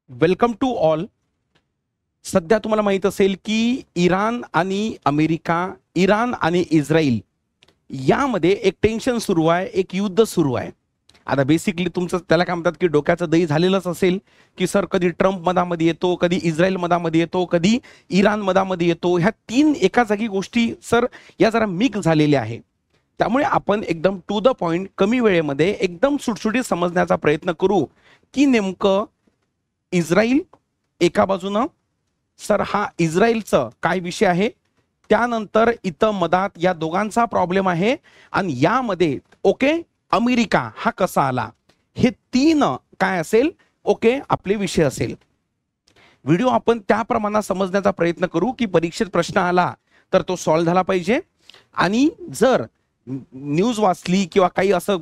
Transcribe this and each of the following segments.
Welcome to all. सध्या तुम्हाला माहित असेल की इराण आणि अमेरिका, इराण आणि इस्रायल यामध्ये एक टेन्शन सुरू आहे, एक युद्ध सुरू आहे. आता बेसिकली तुमचं त्याला काय म्हणतात की डोक्याचं दही झालेलंच असेल की सर कधी ट्रम्प मधामध्ये येतो, कधी इस्रायल मधामध्ये येतो, कधी इराण मधामध्ये येतो. ह्या तीन एका जागी गोष्टी सर या जरा मिक्स झालेल्या आहे. त्यामुळे आपण एकदम टू द पॉइंट कमी वेळेमध्ये एकदम सुटसुटीत समजण्याचा प्रयत्न करू की नेमकं इस्रायल एका बाजूनं, सर हा इस्रायलचं काय विषय आहे, त्यानंतर इथं मधात या दोघांचा प्रॉब्लेम आहे आणि यामध्ये ओके अमेरिका हा कसा आला, हे तीन काय असेल ओके आपले विषय असेल. व्हिडिओ आपण त्या प्रमाणात समजण्याचा प्रयत्न करू की परीक्षेत प्रश्न आला तर तो सॉल्व्ह झाला पाहिजे. आणि जर न्यूज वाचली किंवा काही असं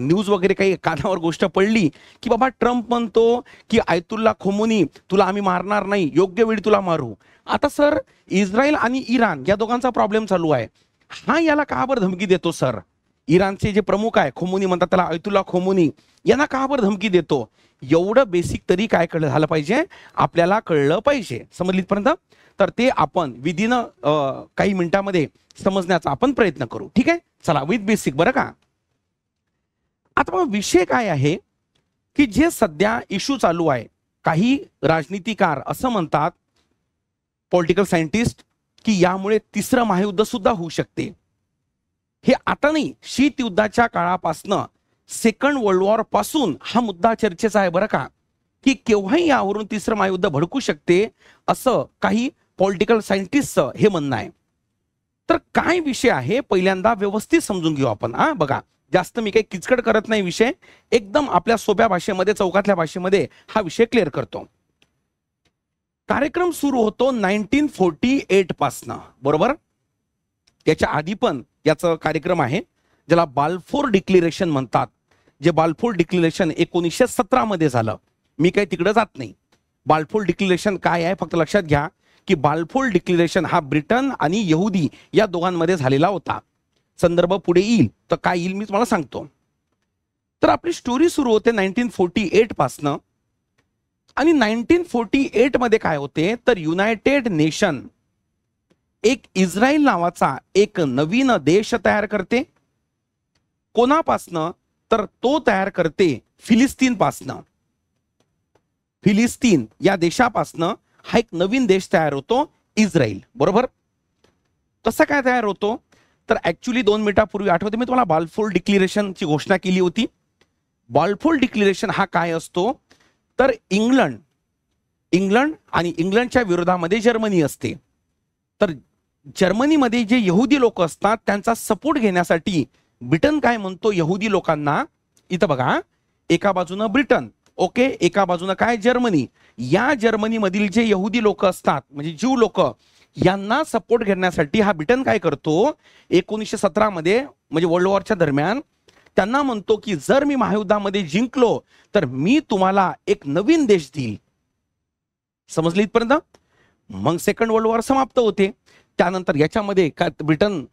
न्यूज वगैरे काही कानावर गोष्ट पडली की बाबा ट्रम्प म्हणतो की आयतुल्ला खोमोनी तुला आम्ही मारणार नाही, योग्य वेळी तुला मारू. आता सर इस्रायल आणि इराण या दोघांचा प्रॉब्लेम चालू आहे, हा याला का बरं धमकी देतो सर? इराणचे जे प्रमुख आहे खोमोनी म्हणतात त्याला, आयतुल्ला खोमोनी, यांना का बरं धमकी देतो? एवढं बेसिक तरी काय कळलं झालं पाहिजे, आपल्याला कळलं पाहिजे. समजलीपर्यंत तर ते आपण विदिन काही मिनिटांमध्ये समजण्याचा आपण प्रयत्न करू. ठीक आहे, चला विथ बेसिक बरं का. आता मग विषय काय आहे की जे सध्या इश्यू चालू आहे, काही राजनीतिकार असं म्हणतात, पॉलिटिकल सायंटिस्ट, की यामुळे तिसरं महायुद्ध सुद्धा होऊ शकते. हे आता नाही, शीत युद्धाच्या काळापासनं सेकंड वर्ल्ड वॉर पासून हा मुद्दा चर्चेचा आहे बरं का, की केव्हाही यावरून तिसरं महायुद्ध भडकू शकते असं काही पॉलिटिकल सायंटिस्टचं हे म्हणणं आहे. तर काय विषय आहे पहिल्यांदा व्यवस्थित समजून घेऊ आपण. बघा, जास्त मी काही किचकट करत नाही, विषय एकदम आपल्या सोप्या भाषेमध्ये, चौकातल्या भाषेमध्ये हा विषय क्लिअर करतो. कार्यक्रम सुरू होतो 1948 पासनं, बरोबर. त्याच्या आधी पण याचा कार्यक्रम आहे ज्याला बाल्फोर डिक्लेरेशन म्हणतात. जे बाल्फोर डिक्लेरेशन 1917 मध्ये झालं. मी काही तिकडे जात नाही. बाल्फोर डिक्लेरेशन काय आहे फक्त लक्षात घ्या की बाल्फोर डिक्लेरेशन हा ब्रिटन आणि यहुदी या दोघांमध्ये झालेला होता. संदर्भ पुढे येईल तर काय येईल मी तुम्हाला सांगतो. तर आपली स्टोरी सुरू होते 1948 पासनं. आणि 1948 मध्ये काय होते तर युनायटेड नेशन एक इस्रायल नावाचा एक नवीन देश तयार करते. कोणापासनं तर तो तयार करते फिलिस्तीन पासनं. फिलिस्तीन या देशापासनं हा एक नवीन देश तयार होतो, इस्रायल, बरोबर. कसा काय तयार होतो तर ऍक्च्युली 2 मिनिटापूर्वी आठवते मी तुम्हाला बाल्फोर डिक्लेरेशनची घोषणा केली होती. बाल्फोर डिक्लेरेशन हा काय असतो तर इंग्लंड आणि इंग्लंडच्या विरोधामध्ये जर्मनी असते. तर जर्मनीमध्ये जे यहुदी लोक असतात त्यांचा सपोर्ट घेण्यासाठी ब्रिटन काय म्हणतो यहुदी लोकांना, इथं बघा एका बाजूनं ब्रिटन ओके, एका बाजूनं काय जर्मनी. या जर्मनीमधील जे यहुदी लोक असतात म्हणजे ज्यू लोक, यांना सपोर्ट घेण्यासाठी हा ब्रिटन काय करतो 1917 मध्ये म्हणजे वर्ल्ड वॉरच्या दरम्यान त्यांना म्हणतो की जर मी महायुद्धामध्ये जिंकलो तर मी तुम्हाला एक नवीन देश देईल. समजले इथपर्यंत? मग सेकंड वर्ल्ड वॉर समाप्त होते. त्यानंतर याच्यामध्ये काय ब्रिटन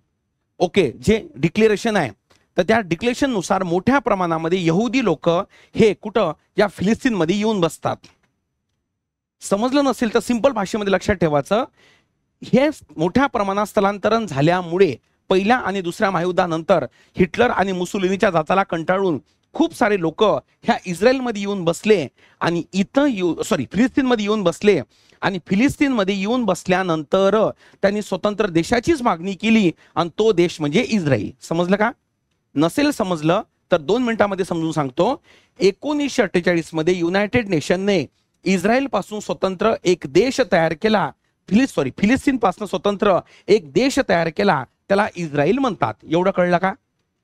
ओके जे डिक्लेरेशन आहे तर त्या डिक्लेरेशन नुसार मोठ्या प्रमाणामध्ये यहुदी लोक हे कुठं या फिलिस्तीनमध्ये येऊन बसतात. समजलं नसेल तर सिंपल भाषेमध्ये लक्षात ठेवायचं, हे मोठ्या प्रमाणात स्थलांतरण झाल्यामुळे पहिल्या आणि दुसऱ्या महायुद्धानंतर हिटलर आणि मुसोलिनीच्या जाचाला कंटाळून खूप सारे लोक ह्या इस्रायलमध्ये येऊन बसले आणि इथं फिलिस्तीनमध्ये येऊन बसले. आणि फिलिस्तीनमध्ये येऊन बसल्यानंतर त्यांनी स्वतंत्र देशाचीच मागणी केली आणि तो देश म्हणजे इस्रायल. समजलं का? नसेल समजलं तर 2 मिनिटांमध्ये समजून सांगतो. 1948 मध्ये युनायटेड नेशनने इस्रायल पासून स्वतंत्र एक देश तयार केला. फिलिस्तीन पासून स्वतंत्र एक देश तयार केला, त्याला इस्रायल म्हणतात. एवढं कळलं का?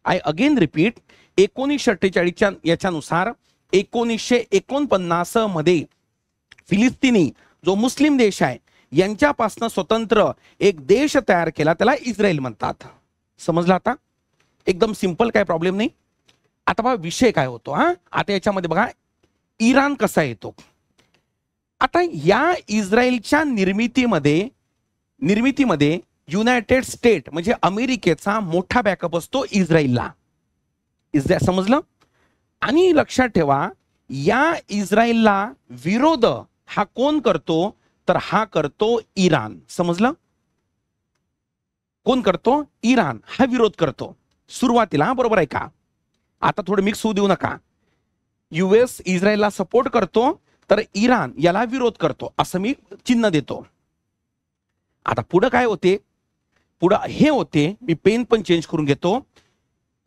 आय अगेन रिपीट, 1948च्या याच्यानुसार 1949 मध्ये फिलिस्तीनी जो मुस्लिम देश आहे यांच्यापासून स्वतंत्र एक देश तयार केला, त्याला इस्रायल म्हणतात. समजलं आता? एकदम सिंपल, काय प्रॉब्लेम नाही. आता बघा विषय काय होतो. आता याच्यामध्ये बघा इराण कसा येतो. आता या इस्रायलच्या निर्मितीमध्ये युनायटेड स्टेट म्हणजे अमेरिकेचा मोठा बॅकअप असतो इस्रायलला. समजलं? आणि लक्षात ठेवा या इस्रायलला विरोध हा कोण करतो, तर हा करतो इराण. समजलं? कोण करतो? इराण हा विरोध करतो सुरुवातीला, बरोबर आहे का? आता थोडं मिक्स होऊ देऊ नका. US इस्रायलला सपोर्ट करतो, तर इराण याला विरोध करतो, असं मी चिन्ह देतो. आता पुढे काय होते? पुढे हे होते, मी पेन पण चेंज करून घेतो.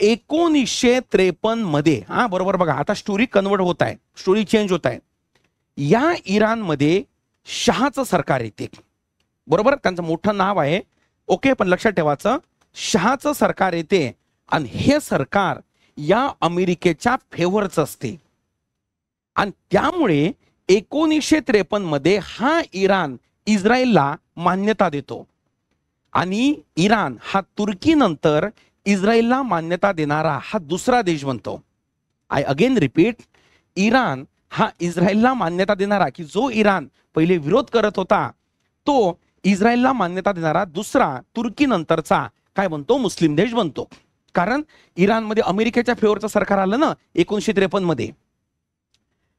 1953 मध्ये, हा बरोबर बघा, आता स्टोरी कन्वर्ट होत आहे, स्टोरी चेंज होत आहे. या इराणमध्ये शहाचं सरकार येते, बरोबर? त्यांचं मोठं नाव आहे, ओके, पण लक्षात ठेवायचं, शहाचं सरकार येते आणि हे सरकार या अमेरिकेच्या फेवरचं असते. आणि त्यामुळे 1953 मध्ये हा इराण इस्रायलला मान्यता देतो आणि इराण हा तुर्कीनंतर इस्रायलला मान्यता देणारा हा दुसरा देश बनतो. आय अगेन रिपीट, इराण हा इस्रायलला मान्यता देणारा, की जो इराण पहिले विरोध करत होता तो इस्रायलला मान्यता देणारा दुसरा तुर्कीनंतरचा काय बनतो? मुस्लिम देश बनतो. कारण इराणमध्ये अमेरिकेच्या फेवरचं सरकार आलं ना 1953 मध्ये.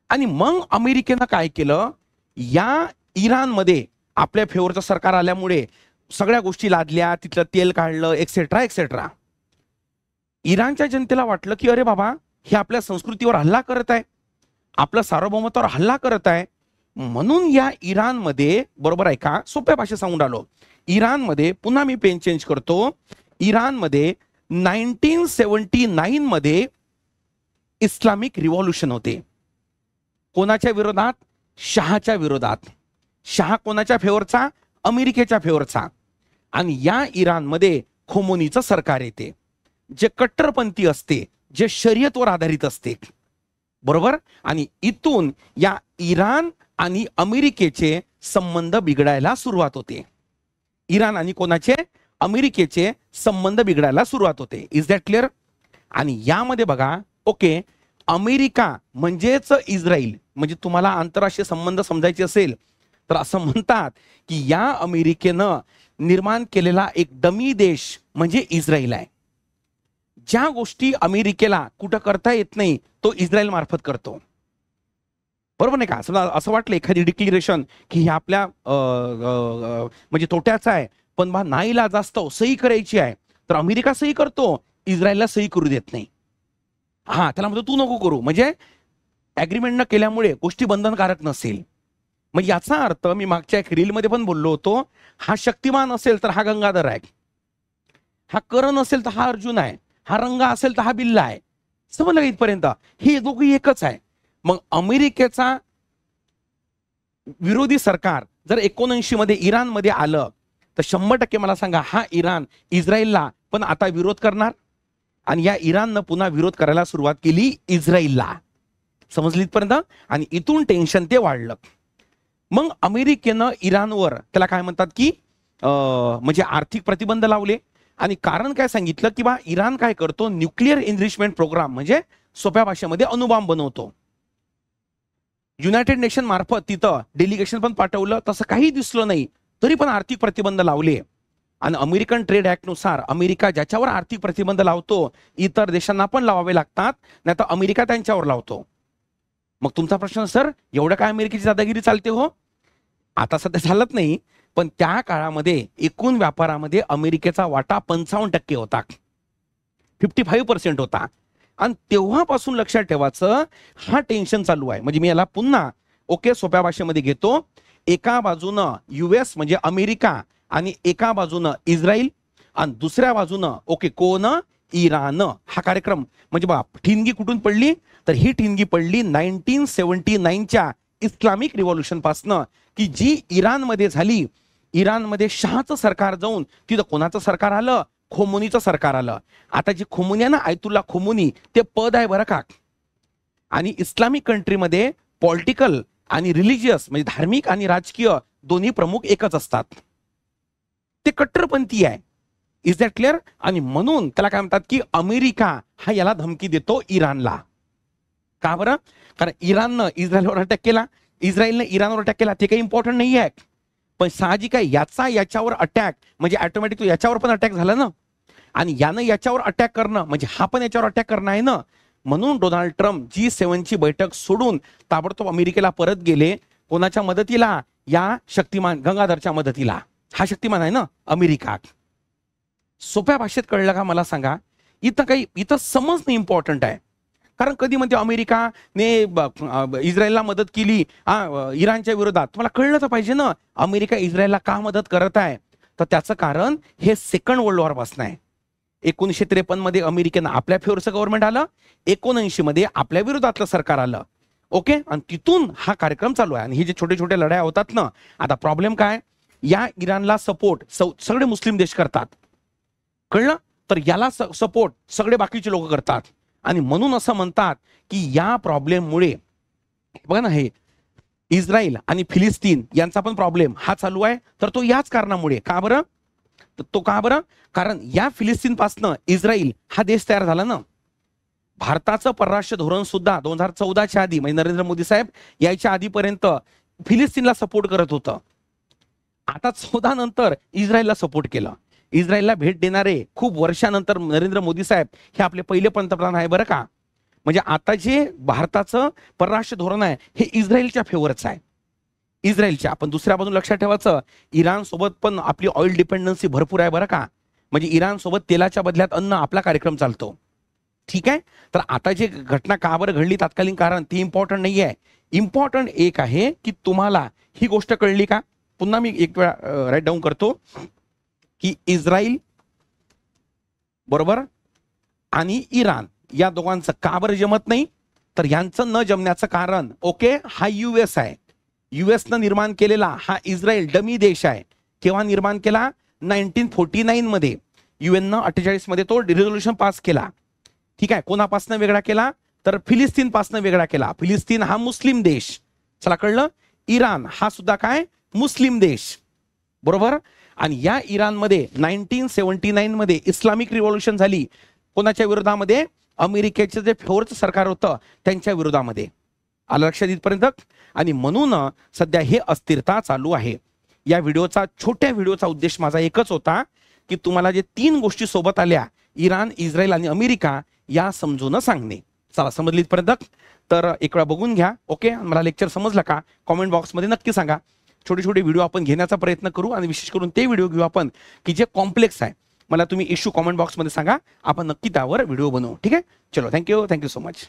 आणि मग अमेरिकेनं काय केलं? या इराणमध्ये आपल्या फेवरचं सरकार आल्यामुळे सगळ्या गोष्टी लादल्या, तिथलं तेल काढलं, एक्सेट्रा एक्सेट्रा. इराणच्या जनतेला वाटलं की अरे बाबा, हे आपल्या संस्कृतीवर हल्ला करत आहे, आपल्या सार्वभौमत्वावर हल्ला करत आहे. म्हणून या इराणमध्ये, बरोबर आहे का, सोप्या भाषेत सांगून राहिलो, इराणमध्ये, पुन्हा मी पेन चेंज करतो, इराणमध्ये 1979 मध्ये इस्लामिक रिव्हॉल्युशन होते. कोणाच्या विरोधात? शहाच्या विरोधात. शहा कोणाच्या फेवरचा? अमेरिकेच्या फेवरचा. आणि या इराणमध्ये खोमोनीचं सरकार येते, जे कट्टरपंथी असते, जे शरीयतवर आधारित असते, बरोबर? आणि इथून या इराण आणि अमेरिकेचे संबंध बिघडायला सुरुवात होते. इराण आणि कोणाचे? अमेरिकेचे संबंध बिघडायला सुरुवात होते. Is that clear? आणि यामध्ये बघा, ओके, अमेरिका म्हणजेच इस्रायल, म्हणजे तुम्हाला आंतरराष्ट्रीय संबंध समजायचे असेल तर असं म्हणतात की या अमेरिकेनं निर्माण केलेला एक डमी देश म्हणजे इस्रायल आहे. ज्या गोष्टी अमेरिकेला कुठं करता येत नाही तो इस्रायल मार्फत करतो, बरोबर नाही का? समजा असं वाटलं एखादी डिक्लेरेशन की हे आपल्या म्हणजे तोट्याचं आहे, पण बा नाईला जास्त सही करायची आहे, तर अमेरिका सही करतो, इस्रायलला सही करू देत नाही. हा, त्याला म्हणतो तू नको करू, म्हणजे ऍग्रीमेंट न केल्यामुळे गोष्टी बंधनकारक नसेल. मग याचा अर्थ मी मागच्या एक रीलमध्ये पण बोललो होतो, हा शक्तिमान असेल तर हा गंगाधर आहे, हा कर्ण असेल तर हा अर्जुन आहे, हा रंगा असेल तर हा बिल्ला आहे. समजलं का इथपर्यंत? हे दोघे एकच आहे. मग अमेरिकेचा विरोधी सरकार जर 79 मध्ये इराणमध्ये आलं तर 100% मला सांगा, हा इराण इस्रायलला पण आता विरोध करणार आणि या इराणनं पुन्हा विरोध करायला सुरुवात केली इस्रायलला. समजली इथपर्यंत? आणि इथून टेन्शन ते वाढलं. मग अमेरिकेनं इराणवर त्याला काय म्हणतात की म्हणजे आर्थिक प्रतिबंध लावले. आणि कारण काय सांगितलं की बा इराण काय करतो? न्यूक्लिअर एनरिचमेंट प्रोग्राम, म्हणजे सोप्या भाषेमध्ये अणुबॉम्ब बनवतो. युनायटेड नेशन मार्फत तिथं डेलिगेशन पण पाठवलं, तसं काही दिसलं नाही, तरी पण आर्थिक प्रतिबंध लावले. आणि अमेरिकन ट्रेड ऍक्ट नुसार अमेरिका ज्याच्यावर आर्थिक प्रतिबंध लावतो इतर देशांना पण लावावे लागतात, नाही तर अमेरिका त्यांच्यावर लावतो. मग तुमचा प्रश्न, सर एवढं काय अमेरिकेची दादागिरी चालते हो? आता सध्या चालत नाही, पण त्या काळामध्ये एकूण व्यापारामध्ये अमेरिकेचा वाटा 55% होता, 55% होता. आणि तेव्हापासून लक्षात ठेवायचं, हा टेन्शन चालू आहे. म्हणजे मी याला पुन्हा ओके सोप्या भाषेमध्ये घेतो. एका बाजूनं US म्हणजे अमेरिका आणि एका बाजूनं इस्रायल आणि दुसऱ्या बाजूनं ओके कोण? इराण. हा कार्यक्रम म्हणजे बा ठिणगी कुठून पडली? तर ही ठिणगी पडली 1979च्या इस्लामिक रिव्हॉल्युशन पासनं, की जी इराणमध्ये झाली. इराणमध्ये शहाचं सरकार जाऊन तिथं कोणाचं सरकार आलं? खोमोनीचं सरकार आलं. आता जी खोमोनी आहे ना, आयतुल्ला खोमोनी, ते पद आहे बरं का. आणि इस्लामिक कंट्रीमध्ये पॉलिटिकल आणि रिलिजियस म्हणजे धार्मिक आणि राजकीय दोन्ही प्रमुख एकच असतात. ते कट्टरपंथी आहे. Is that clear? आणि म्हणून त्याला काय म्हणतात की अमेरिका हा याला धमकी देतो इराणला. का बरं? कारण इराणनं इस्रायलवर अटॅक केला, इस्रायलनं इराणवर अटॅक केला, ते काही इम्पॉर्टंट नाही आहे. पण साहजिक आहे, याच्यावर अटॅक म्हणजे ऑटोमॅटिक याच्यावर पण अटॅक झाला ना, आणि यानं याच्यावर अटॅक करणं म्हणजे हा पण याच्यावर अटॅक करणं आहे ना. म्हणून डोनाल्ड ट्रम्प G7ची बैठक सोडून ताबडतोब अमेरिकेला परत गेले. कोणाच्या मदतीला? या शक्तिमान गंगाधरच्या मदतीला. हा शक्तिमान आहे ना अमेरिका. सोप्या भाषेत कळलं का मला सांगा? इथं समजणं इम्पॉर्टंट आहे. कारण कधी म्हणते अमेरिकाने इस्रायलला मदत केली इराणच्या विरोधात. तुम्हाला कळलं तर पाहिजे ना अमेरिका इस्रायलला का मदत करत आहे. तर त्याचं कारण हे सेकंड वर्ल्ड वॉर पासून आहे. 1953 मध्ये अमेरिकेनं आपल्या फेवरचं गव्हर्नमेंट आलं, 1979 मध्ये आपल्या विरोधातलं सरकार आलं. ओके, आणि तिथून हा कार्यक्रम चालू आहे. आणि हे जे छोटे छोटे लढाया होतात ना, आता प्रॉब्लेम काय? या इराणला सपोर्ट सगळे मुस्लिम देश करतात. कळलं? तर याला सपोर्ट सगळे बाकीचे लोक करतात. आणि म्हणून असं म्हणतात की या प्रॉब्लेममुळे बघा ना, हे इस्रायल आणि फिलिस्तीन यांचा पण प्रॉब्लेम हा चालू आहे. तर तो याच कारणामुळे. का बरं? तो का बरं? कारण या फिलिस्तीन पासनं इस्रायल हा देश तयार झाला ना. भारताचं परराष्ट्र धोरण सुद्धा 2014च्या आधी म्हणजे नरेंद्र मोदी साहेब यायच्या आधीपर्यंत फिलिस्तीनला सपोर्ट करत होतं. आता 14 नंतर इस्रायलला सपोर्ट केलं. इस्रायलला भेट देणारे खूप वर्षानंतर नरेंद्र मोदी साहेब हे आपले पहिले पंतप्रधान आहे बरं का. म्हणजे आता जे भारताचं परराष्ट्र धोरण आहे हे इस्रायलच्या फेवरच आहे. इस्रायलच्या. आपण दुसऱ्या बाजून लक्षात ठेवायचं, इराण सोबत पण आपली ऑइल डिपेंडन्सी भरपूर आहे बरं का. म्हणजे इराण सोबत तेलाच्या बदल्यात अन्न आपला कार्यक्रम चालतो. ठीक आहे. तर आता जे घटना का बरं घडली तात्कालीन कारण ती इम्पॉर्टंट नाही आहे. इम्पॉर्टंट एक आहे की तुम्हाला ही गोष्ट कळली का? पुन्हा मी एक वेळा राईट डाऊन करतो की इस्रायल बरोबर आणि इराण या दोघांचं का बरं जमत नाही. तर यांचं न जमण्याचं कारण ओके हा US आहे. US निर्माण केलेला हा इस्रायल डमी देश आहे. केव्हा निर्माण केला? 1949 मध्ये. UN 48 मध्ये तो रिझोल्युशन पास केला. ठीक आहे. कोणापासनं वेगळा केला? तर फिलिस्तीन पासनं वेगळा केला. फिलिस्तीन हा मुस्लिम देश. चला कळलं. इराण हा सुद्धा काय? मुस्लिम देश. बरोबर. आणि या इराणमध्ये 1979 मध्ये इस्लामिक रिव्होल्युशन झाली. कोणाच्या विरोधामध्ये? अमेरिकेचं जे फेवरचं सरकार होतं त्यांच्या विरोधामध्ये. आलं लक्षात इथपर्यंत? आणि म्हणून सध्या हे अस्थिरता चालू आहे. या छोट्या व्हिडिओचा उद्देश माझा एकच होता की तुम्हाला जे 3 गोष्टी सोबत आल्या इराण, इस्रायल आणि अमेरिका या समजून सांगणे. चला समजली इथपर्यंत? तर एक वेळा बघून घ्या. ओके, मला लेक्चर समजलं का? कॉमेंट बॉक्समध्ये नक्की सांगा. छोटे छोटे व्हिडिओ आपण घेण्याचा प्रयत्न करू आणि विशेष करून ते व्हिडिओ घेऊ आपण की जे कॉम्प्लेक्स आहे. मला तुम्ही इश्यू कॉमेंट बॉक्समध्ये सांगा, आपण नक्की त्यावर व्हिडिओ बनवू. ठीक आहे. चलो, थँक्यू सो मच.